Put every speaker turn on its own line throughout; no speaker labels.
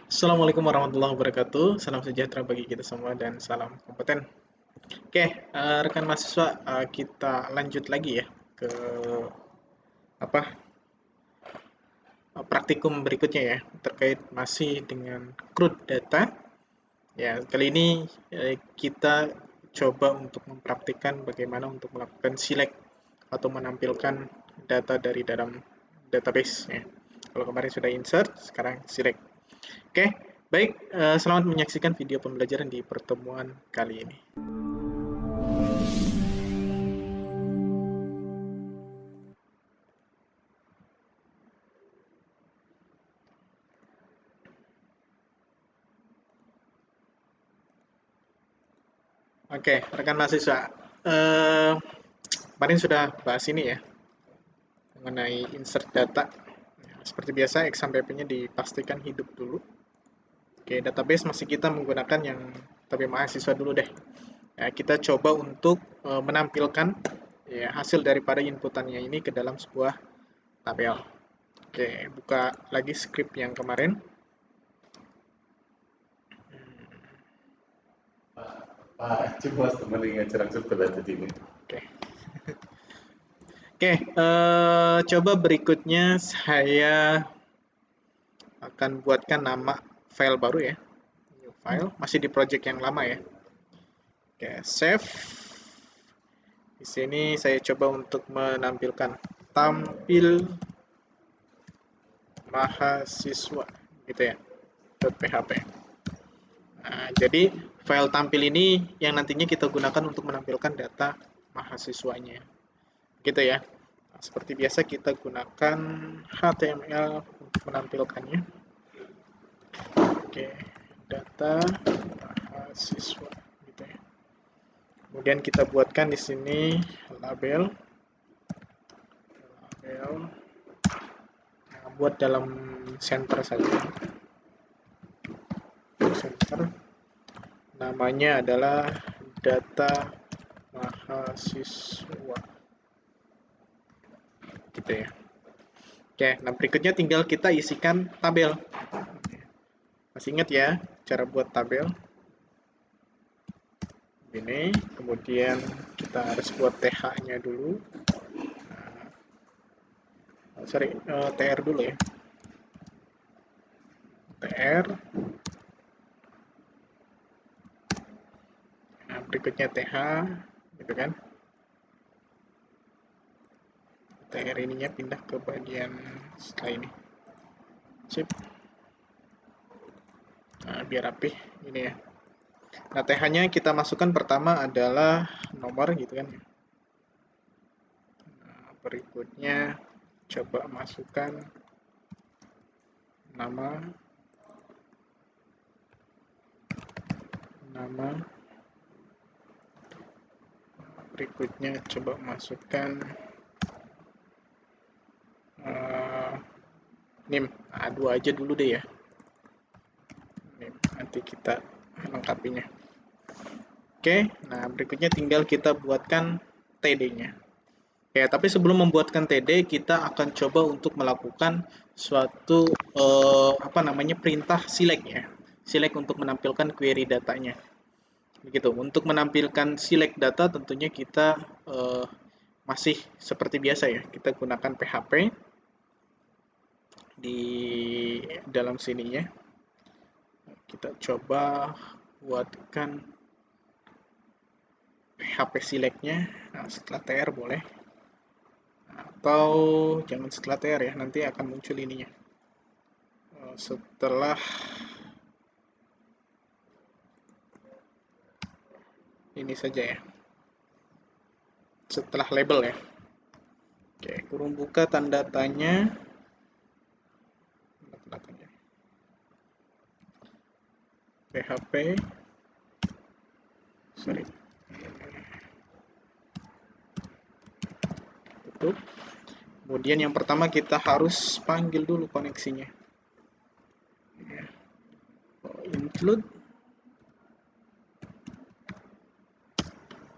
Assalamualaikum warahmatullahi wabarakatuh. Salam sejahtera bagi kita semua dan salam kompeten. Oke, rekan mahasiswa, kita lanjut lagi ya ke apa praktikum berikutnya ya terkait masih dengan CRUD data. Ya, kali ini kita coba untuk mempraktikkan bagaimana untuk melakukan select atau menampilkan data dari dalam database ya. Kalau kemarin sudah insert, sekarang select. Oke, baik. Selamat menyaksikan video pembelajaran di pertemuan kali ini. Oke, rekan mahasiswa. Eh, Kemarin sudah bahas ini ya, mengenai insert data. Ya, seperti biasa, XMPP-nya dipastikan hidup dulu. Oke, database masih kita menggunakan yang tapi mahasiswa dulu deh. Ya, kita coba untuk menampilkan ya, hasil daripada inputannya ini ke dalam sebuah tabel. Oke, buka lagi script yang kemarin.
Pak, coba teman ingat cerang sebelah tadi ini.
Oke, Oke, coba berikutnya saya akan buatkan nama file baru ya. New file, masih di project yang lama ya. Oke, save. Di sini saya coba untuk menampilkan tampil mahasiswa gitu ya. .php. Nah, jadi file tampil ini yang nantinya kita gunakan untuk menampilkan data mahasiswanya. Gitu ya. Nah, seperti biasa kita gunakan HTML untuk menampilkannya. Oke, data mahasiswa gitu ya. Kemudian kita buatkan di sini label, nah, buat dalam center saja. Center, namanya adalah data mahasiswa, gitu ya. Oke, nah berikutnya tinggal kita isikan tabel. Masih ingat ya cara buat tabel? Ini, kemudian kita harus buat TH-nya dulu. Sorry, TR dulu ya. TR. Nah, berikutnya TH, gitu kan. TR ininya pindah ke bagian setelah ini. Sip. Nah, biar rapih ini ya. Nah, TH-nya kita masukkan pertama adalah nomor gitu kan. Nah, berikutnya coba masukkan nama, berikutnya coba masukkan name. Nah, dua aja dulu deh ya. Name. Nanti kita lengkapinya. Oke, nah berikutnya tinggal kita buatkan TD-nya. Ya, tapi sebelum membuatkan TD, kita akan coba untuk melakukan suatu perintah select ya. Select untuk menampilkan query datanya. Begitu. Untuk menampilkan select data tentunya kita masih seperti biasa ya. Kita gunakan PHP di dalam sininya. Kita coba buatkan PHP select-nya. Nah, setelah TR boleh. Atau jangan setelah TR ya, nanti akan muncul ininya. Setelah ini saja ya. Setelah label ya. Oke, kurung buka tanda tanya. PHP. Sorry. Tutup. Kemudian yang pertama kita harus panggil dulu koneksinya.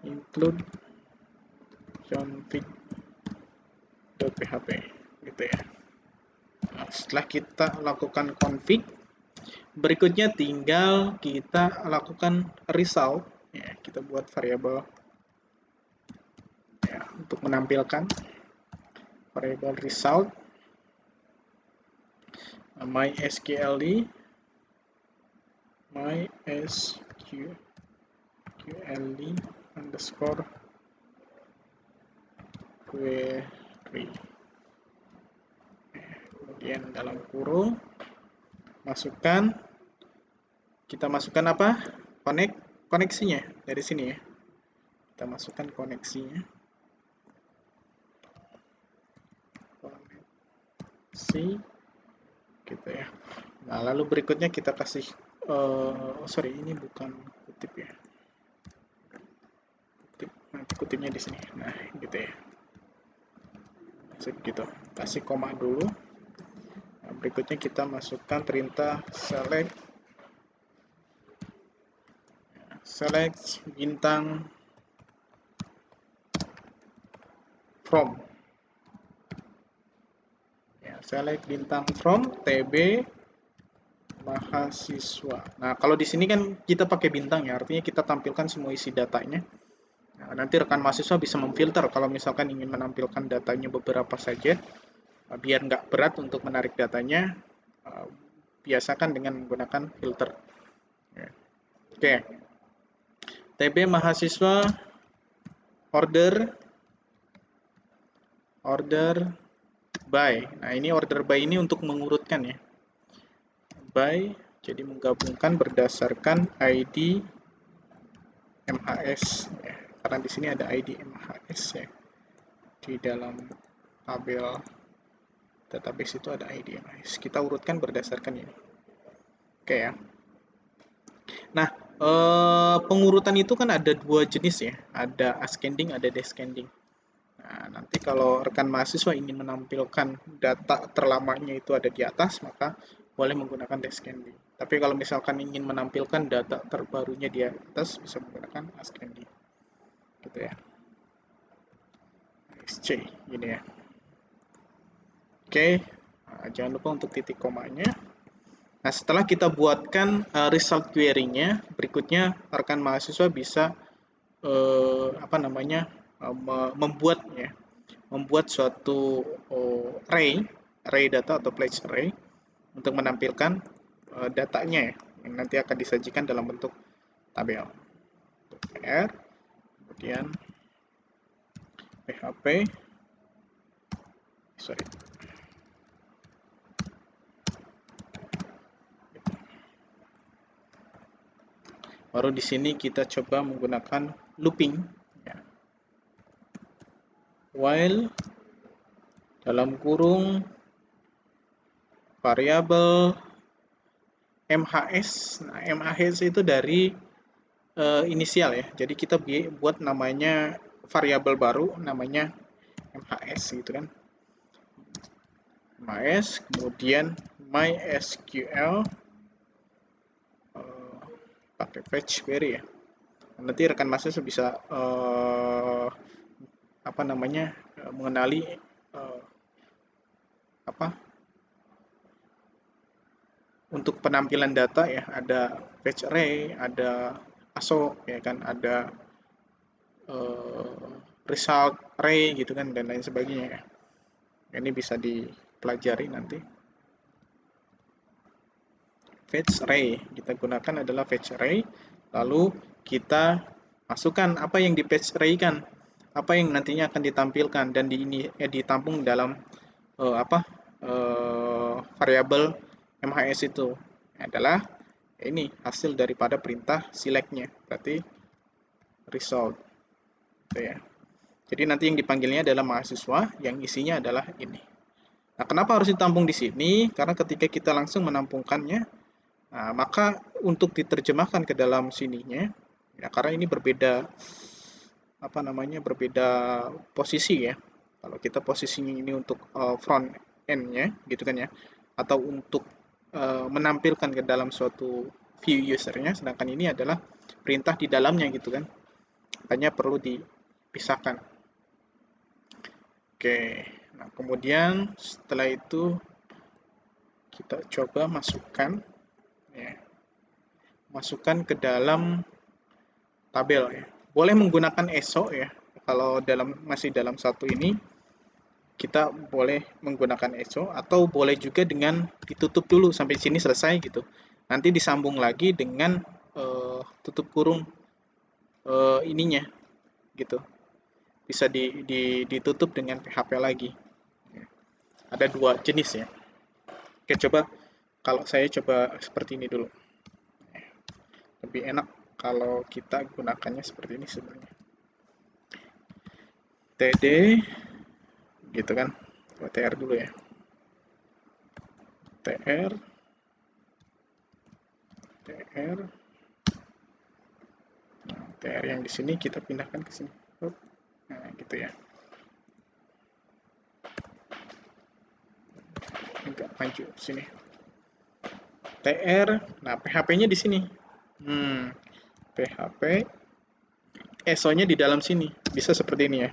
Include config.php gitu ya. Nah, setelah kita lakukan config, berikutnya tinggal kita lakukan result. Ya, kita buat variabel ya, untuk menampilkan variabel result mysql underscore query. Kemudian dalam kurung kita masukkan apa? Koneksinya dari sini ya. Kita masukkan koneksinya. Koneksi gitu ya. Nah, lalu berikutnya kita kasih sorry, ini bukan kutip ya. Nanti kutipnya di sini. Nah, gitu ya. Gitu. Kasih koma dulu. Nah, berikutnya kita masukkan perintah select bintang from. Ya, select bintang from TB mahasiswa. Nah, kalau di sini kan kita pakai bintang ya, artinya kita tampilkan semua isi datanya. Nah, nanti rekan mahasiswa bisa memfilter kalau misalkan ingin menampilkan datanya beberapa saja, biar nggak berat untuk menarik datanya, biasakan dengan menggunakan filter. Oke, TB mahasiswa order by. Nah, ini order by ini untuk mengurutkan ya. By, jadi menggabungkan berdasarkan ID MHS ya. Karena di sini ada ID MHS ya. Di dalam tabel database itu ada ID MHS. Kita urutkan berdasarkan ini. Oke ya. Nah, pengurutan itu kan ada dua jenis ya. Ada ascending, ada descending. Nah, nanti kalau rekan mahasiswa ingin menampilkan data terlamanya itu ada di atas, maka boleh menggunakan descending. Tapi kalau misalkan ingin menampilkan data terbarunya di atas, bisa menggunakan ascending. Gitu ya. SC, gini ya. Oke, nah, jangan lupa untuk titik komanya. Nah, setelah kita buatkan result query-nya, berikutnya rekan mahasiswa bisa membuat suatu array data atau pledge array untuk menampilkan datanya ya, yang nanti akan disajikan dalam bentuk tabel. PR, kemudian PHP, baru di sini kita coba menggunakan looping ya. While dalam kurung variabel MHS. Nah, MHS itu dari inisial ya. Jadi kita buat namanya variabel baru namanya MHS gitu kan. MHS, kemudian MySQL pakai fetch query ya. Nanti rekan mahasiswa bisa mengenali untuk penampilan data ya, ada fetch array, ada ASO ya kan, ada result array gitu kan, dan lain sebagainya ya. Ini bisa dipelajari nanti. Fetch array kita gunakan adalah fetch array, lalu kita masukkan apa yang di fetch array kan, apa yang nantinya akan ditampilkan dan ditampung dalam variabel MHS itu adalah ini hasil daripada perintah select-nya, berarti result gitu ya. Jadi nanti yang dipanggilnya adalah mahasiswa, yang isinya adalah ini. Nah, kenapa harus ditampung di sini? Karena ketika kita langsung menampungkannya, nah, maka untuk diterjemahkan ke dalam sininya, ya, karena ini berbeda posisi ya. Kalau kita posisinya ini untuk front end-nya, gitu kan ya, atau untuk menampilkan ke dalam suatu view user-nya, sedangkan ini adalah perintah di dalamnya gitu kan. Makanya perlu dipisahkan. Oke, nah kemudian setelah itu kita coba masukkan ya, masukkan ke dalam tabel ya. Boleh menggunakan ESO ya. Kalau masih dalam satu ini kita boleh menggunakan ESO atau boleh juga dengan ditutup dulu sampai sini selesai gitu. Nanti disambung lagi dengan tutup kurung ininya gitu. Bisa ditutup dengan PHP lagi. Ada dua jenis ya. Oke, coba kalau saya coba seperti ini dulu. Lebih enak kalau kita gunakannya seperti ini sebenarnya. TD gitu kan. Coba TR dulu ya. TR TR nah, TR yang di sini kita pindahkan ke sini. Nah, gitu ya. Agak maju sini. TR, nah PHP-nya di sini. PHP ESO-nya di dalam sini. Bisa seperti ini ya.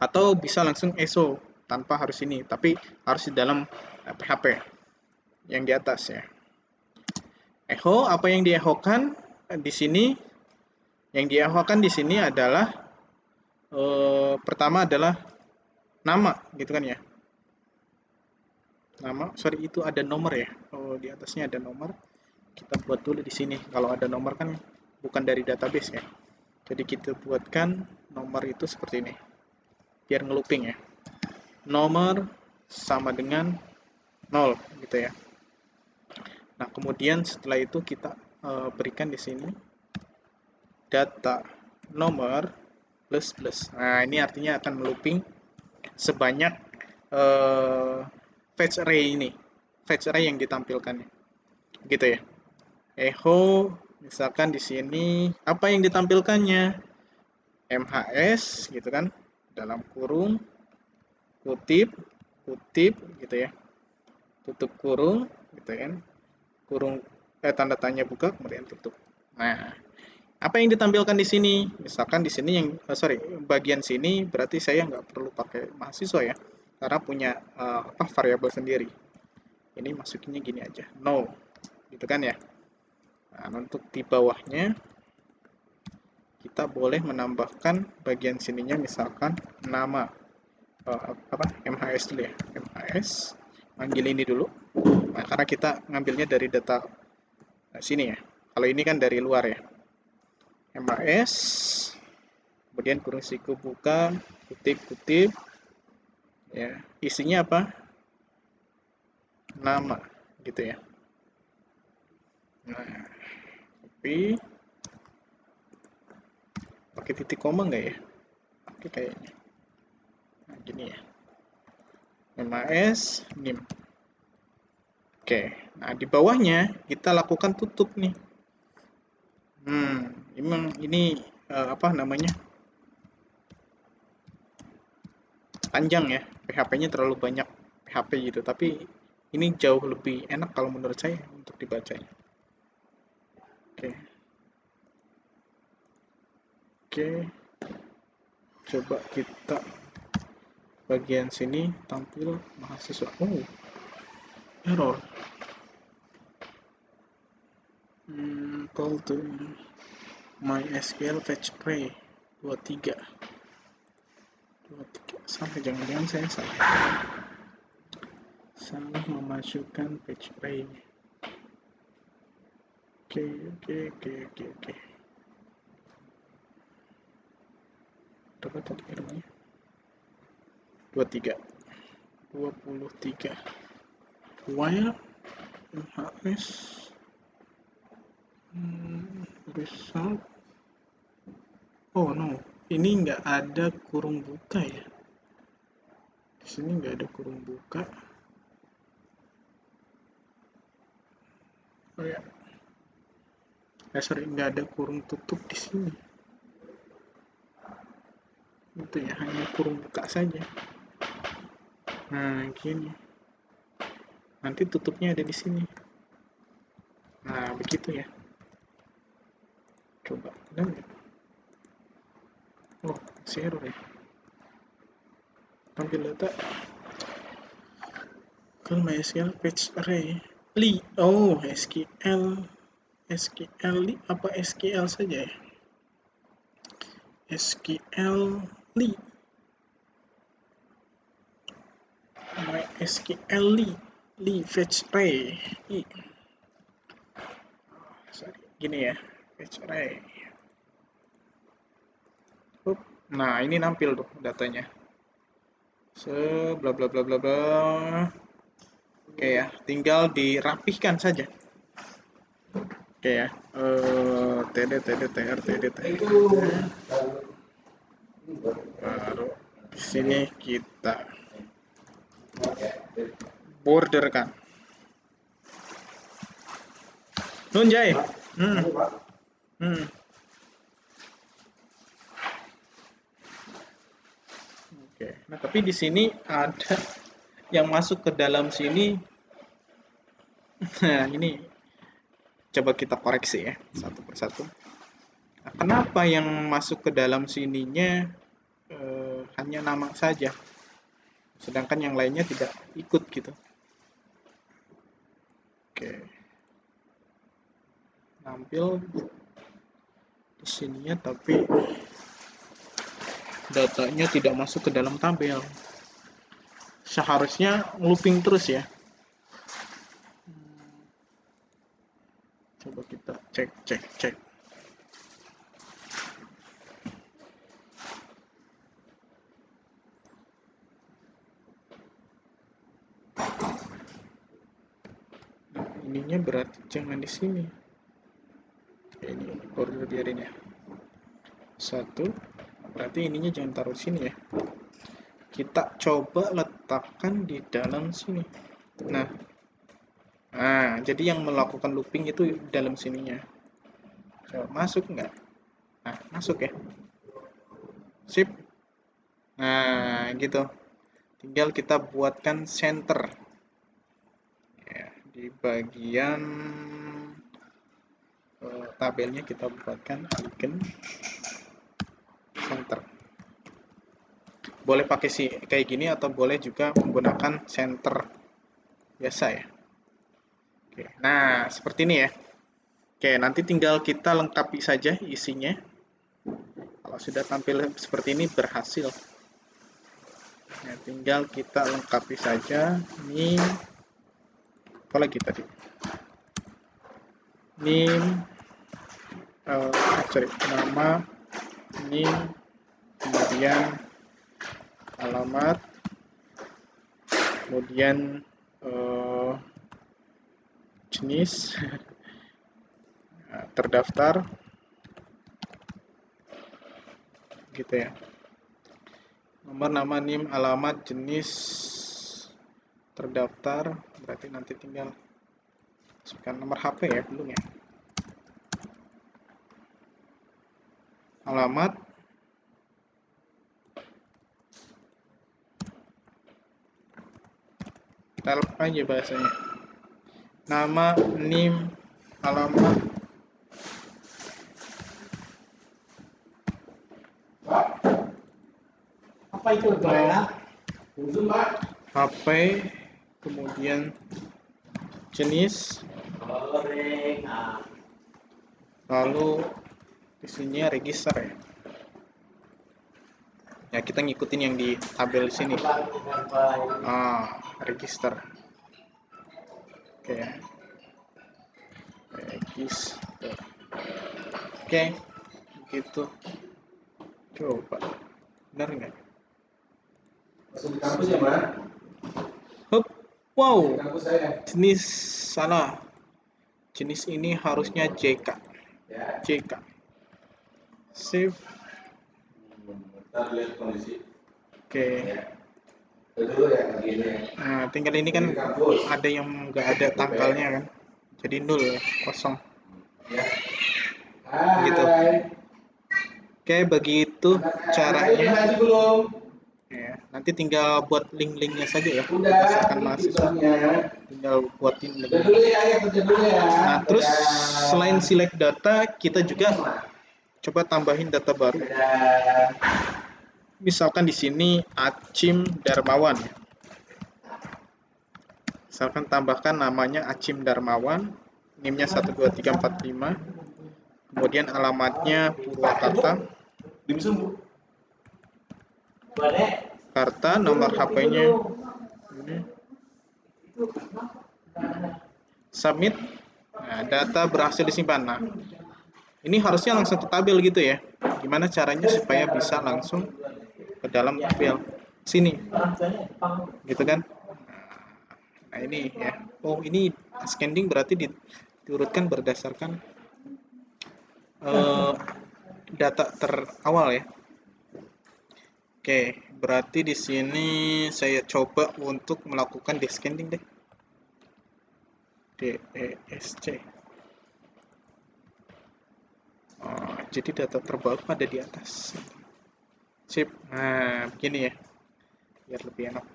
Atau bisa langsung ESO tanpa harus ini, tapi harus di dalam PHP yang di atas ya. Echo, apa yang diechokan di sini? Yang diechokan di sini adalah pertama adalah nama, gitu kan ya. Nama, sorry itu ada nomor ya. Oh, di atasnya ada nomor. Kita buat dulu di sini. Kalau ada nomor kan bukan dari database ya. Jadi kita buatkan nomor itu seperti ini. Biar ngelooping ya. Nomor sama dengan 0 gitu ya. Nah, kemudian setelah itu kita berikan di sini data nomor plus plus. Nah, ini artinya akan looping sebanyak fetch array ini. Fetch array yang ditampilkan. Gitu ya. Echo misalkan di sini apa yang ditampilkannya? MHS gitu kan. Dalam kurung kutip gitu ya. Tutup kurung gitu kan. Kurung tanda tanya buka kemudian tutup. Nah, apa yang ditampilkan di sini? Misalkan di sini yang bagian sini berarti saya nggak perlu pakai mahasiswa ya, karena punya variabel sendiri. Ini masukinnya gini aja, no, gitu kan ya. Nah, untuk di bawahnya kita boleh menambahkan bagian sininya misalkan nama MHS dulu ya, MHS. Manggil ini dulu. Nah, karena kita ngambilnya dari data sini ya. Kalau ini kan dari luar ya. MHS, kemudian kurung siku buka, kutip, ya, isinya apa? Nama, gitu ya. Nah, tapi pakai titik koma nggak ya? Oke, kayaknya. Nah, gini ya. MHS, NIM. Oke, nah di bawahnya kita lakukan tutup nih. Ini apa namanya? Panjang ya, PHP-nya terlalu banyak PHP gitu, tapi ini jauh lebih enak kalau menurut saya untuk dibacanya. Oke, coba kita bagian sini tampil mahasiswa. Oh, error. Call to MySQL fetch array 23. Salah, jangan-jangan saya salah memasukkan fetch array. Oke. Berapa tadi errornya? 23. While MHS result. Oh no, ini nggak ada kurung buka ya. Di sini nggak ada kurung buka. Oh ya. Nggak ada kurung tutup di sini. Itu ya, hanya kurung buka saja. Nah, gini. Nanti tutupnya ada di sini. Nah, begitu ya. Coba, ada nggak? Oh, masih error ya. Tampil data. Call MySQL fetch array. Oh, SQL SQL apa SQL saja ya? SQL MySQL fetch array gini ya, fetch array. Nah, ini nampil tuh datanya. Bla bla bla bla bla. Oke ya, tinggal dirapihkan saja. Oke ya, td tr baru di sini kita borderkan. Nunjai. Oke, nah tapi di sini ada yang masuk ke dalam sini. Nah, ini coba kita koreksi ya, satu persatu. Nah, kenapa yang masuk ke dalam sininya hanya nama saja, sedangkan yang lainnya tidak ikut gitu. Oke, nampil di sininya tapi datanya tidak masuk ke dalam tabel. Seharusnya looping terus ya. Coba kita cek. Ininya berarti jangan di sini. Ini border biarin ya. 1, berarti ininya jangan taruh sini ya. Kita coba letakkan di dalam sini. Nah, jadi yang melakukan looping itu dalam sininya. Coba masuk nggak? Nah, masuk ya. Sip. Nah, gitu. Tinggal kita buatkan center. Ya, di bagian tabelnya kita buatkan icon center. Boleh pakai kayak gini atau boleh juga menggunakan center biasa ya. Oke, nah seperti ini ya. Oke, nanti tinggal kita lengkapi saja isinya. Kalau sudah tampil seperti ini berhasil. Nah, tinggal kita lengkapi saja. Ini apa lagi tadi? Nama, name, kemudian alamat, kemudian jenis terdaftar gitu ya, nomor, nama, NIM, alamat, jenis terdaftar, berarti nanti tinggal masukkan nomor HP ya, belum ya, alamat, tel aja bahasanya, nama, NIM, alamat,
apa itu
HP, kemudian jenis, lalu di sini register ya. Ya, kita ngikutin yang di tabel sini. Register. Oke. Register. Oke. Gitu. Coba. Benar nggak?
Masuk di kampus ya, Mbak?
Hup. Wow. Jenis salah. Jenis ini harusnya JK. JK. Save.
Kita lihat kondisi.
Oke.
Dulu ya begini.
Nah, tinggal ini kan ada yang nggak ada tanggalnya kan. Jadi 0, kosong.
Ya.
Gitu. Oke, begitu caranya. Ya, nanti tinggal buat link-linknya saja ya. Berdasarkan mahasiswa. Tinggal buatin link. Nah, terus selain select data, kita juga coba tambahin data baru. Misalkan di sini Acim Darmawan. Misalkan tambahkan namanya Acim Darmawan, NIM-nya 12345, kemudian alamatnya Purwakarta, Karta, nomor HP-nya ini, submit. Nah, data berhasil disimpan. Nah, ini harusnya langsung ke tabel gitu ya. Gimana caranya supaya bisa langsung ke dalam tabel sini, gitu kan? Nah ini ya. Oh ini scanning berarti diurutkan berdasarkan eh, data terawal ya. Oke, berarti di sini saya coba untuk melakukan descending deh. DESC. Oh, jadi data terbaru ada di atas. Sip. Nah, begini ya. Biar lebih enak.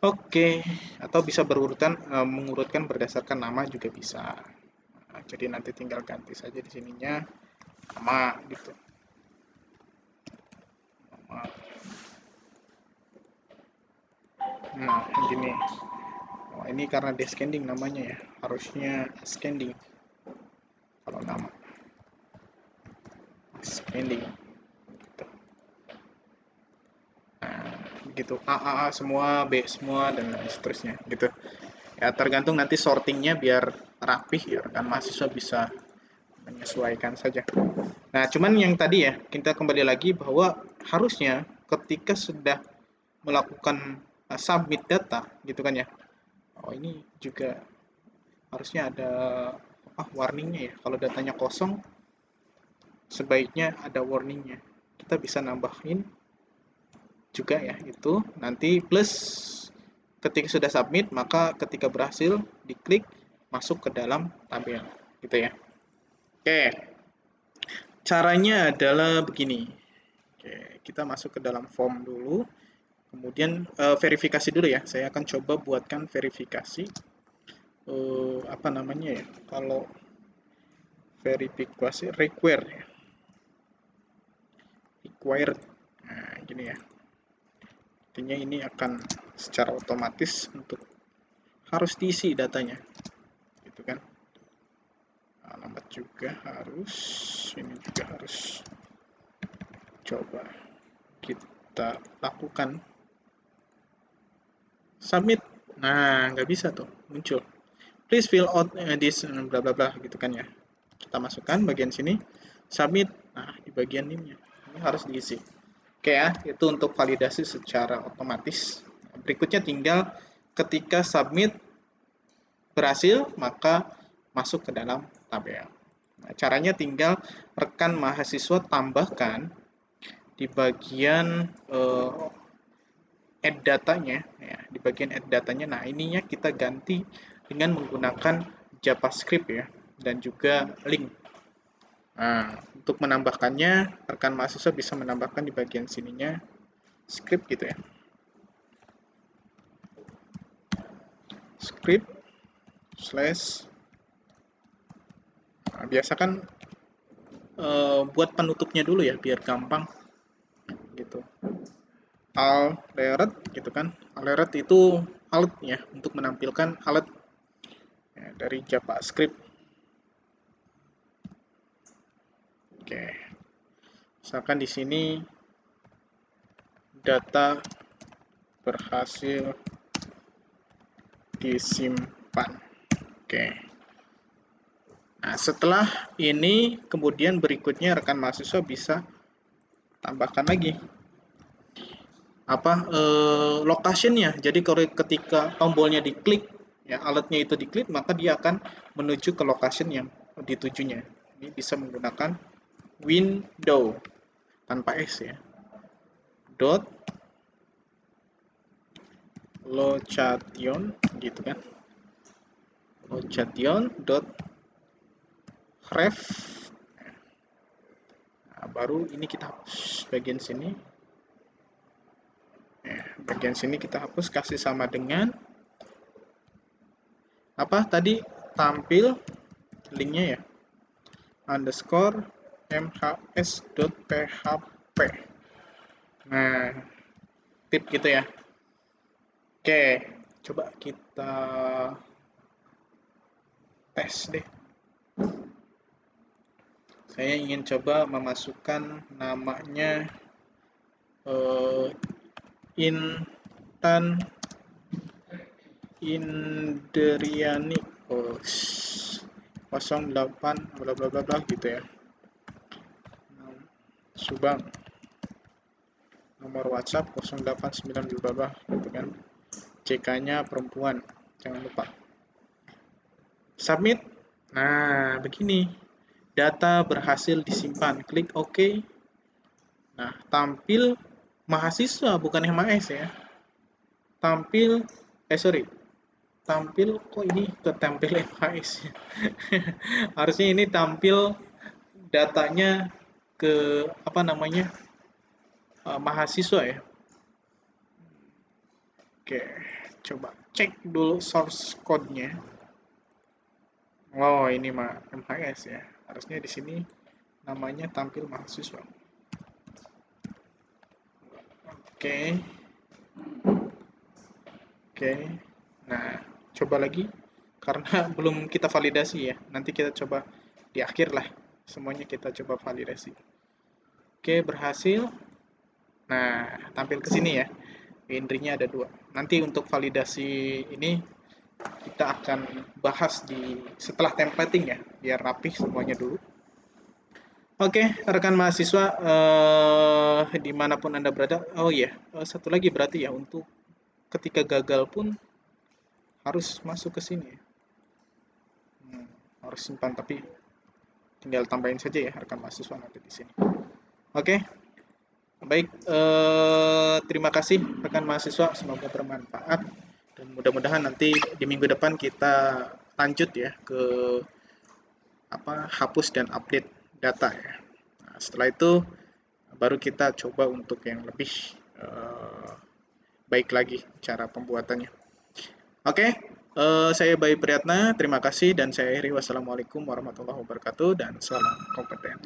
Oke, atau bisa berurutan mengurutkan berdasarkan nama juga bisa. Nah, jadi nanti tinggal ganti saja di sininya nama gitu. Nama. Nah, gini. Oh, ini karena descending namanya ya. Harusnya ascending kalau nama. Ascending. Gitu. Nah, gitu. A semua, B semua dan seterusnya gitu. Ya tergantung nanti sortingnya biar rapih ya kan mahasiswa bisa menyesuaikan saja. Nah, cuman yang tadi ya, kita kembali lagi bahwa harusnya ketika sudah melakukan submit data gitu kan ya. Oh, ini juga harusnya ada warningnya ya. Kalau datanya kosong, sebaiknya ada warningnya. Kita bisa nambahin juga ya itu nanti plus ketika sudah submit maka ketika berhasil diklik masuk ke dalam tabel gitu ya. Oke, caranya adalah begini. Oke, kita masuk ke dalam form dulu. Kemudian verifikasi dulu ya. Saya akan coba buatkan verifikasi apa namanya ya? Kalau verifikasi require ya. Required. Nah, gini ya. Artinya ini akan secara otomatis untuk harus diisi datanya. Gitu kan. Alamat juga harus, ini juga harus. Coba kita lakukan submit. Nah, nggak bisa tuh muncul. Please fill out this bla bla bla gitu kan ya. Kita masukkan bagian sini submit. Nah, di bagian ini harus diisi. Oke ya, itu untuk validasi secara otomatis. Berikutnya tinggal ketika submit berhasil, maka masuk ke dalam tabel. Nah, caranya tinggal rekan mahasiswa tambahkan di bagian add datanya, ya, di bagian add datanya. Nah, ininya kita ganti dengan menggunakan JavaScript ya, dan juga link. Nah, untuk menambahkannya, rekan mahasiswa bisa menambahkan di bagian sininya script gitu ya. Script slash. Nah, biasa kan buat penutupnya dulu ya, biar gampang gitu. Alert gitu kan. Alert itu alert ya, untuk menampilkan alert ya, dari JavaScript. Oke. Misalkan di sini data berhasil disimpan. Oke. Nah, setelah ini kemudian berikutnya rekan mahasiswa bisa tambahkan lagi location-nya. Jadi kalau ketika tombolnya diklik, ya alatnya itu diklik, maka dia akan menuju ke location yang ditujunya. Ini bisa menggunakan window tanpa s ya. Dot location gitu kan. Location dot ref. Nah, baru ini kita hapus bagian sini. Bagian sini kita hapus, kasih sama dengan apa tadi tampil linknya ya, underscore mhs.php. Nah, tip gitu ya. Oke, coba kita tes deh. Saya ingin coba memasukkan namanya Intan Indriani 08 bla bla bla bla gitu ya. Subang. Nomor WhatsApp 089 bla bla bla gitu kan. CK-nya perempuan. Jangan lupa. Submit. Nah, begini. Data berhasil disimpan. Klik OK. Nah, tampil mahasiswa bukan MAS ya. Tampil tampil kok ini ketampil MAS ya. Harusnya ini tampil datanya ke apa namanya? Mahasiswa ya. Oke, coba cek dulu source code-nya. Oh, ini mah MHS ya. Harusnya di sini namanya tampil mahasiswa. Oke. Oke. Nah, coba lagi karena belum kita validasi ya. Nanti kita coba di akhir lah. Semuanya kita coba validasi. Oke, berhasil. Nah, tampil ke sini ya. Entry-nya ada 2. Nanti untuk validasi ini kita akan bahas setelah templating ya, biar rapih semuanya dulu. Oke, rekan mahasiswa dimanapun Anda berada. Oh iya, satu lagi berarti ya, untuk ketika gagal pun harus masuk ke sini ya. Harus simpan, tapi tinggal tambahin saja ya rekan mahasiswa nanti di sini. Oke, baik. Terima kasih rekan mahasiswa, semoga bermanfaat dan mudah-mudahan nanti di minggu depan kita lanjut ya ke hapus dan update data ya. Nah, setelah itu baru kita coba untuk yang lebih baik lagi cara pembuatannya. Oke, saya Bayu Priyatna, terima kasih dan saya akhiri. Wassalamualaikum warahmatullahi wabarakatuh dan salam kompeten.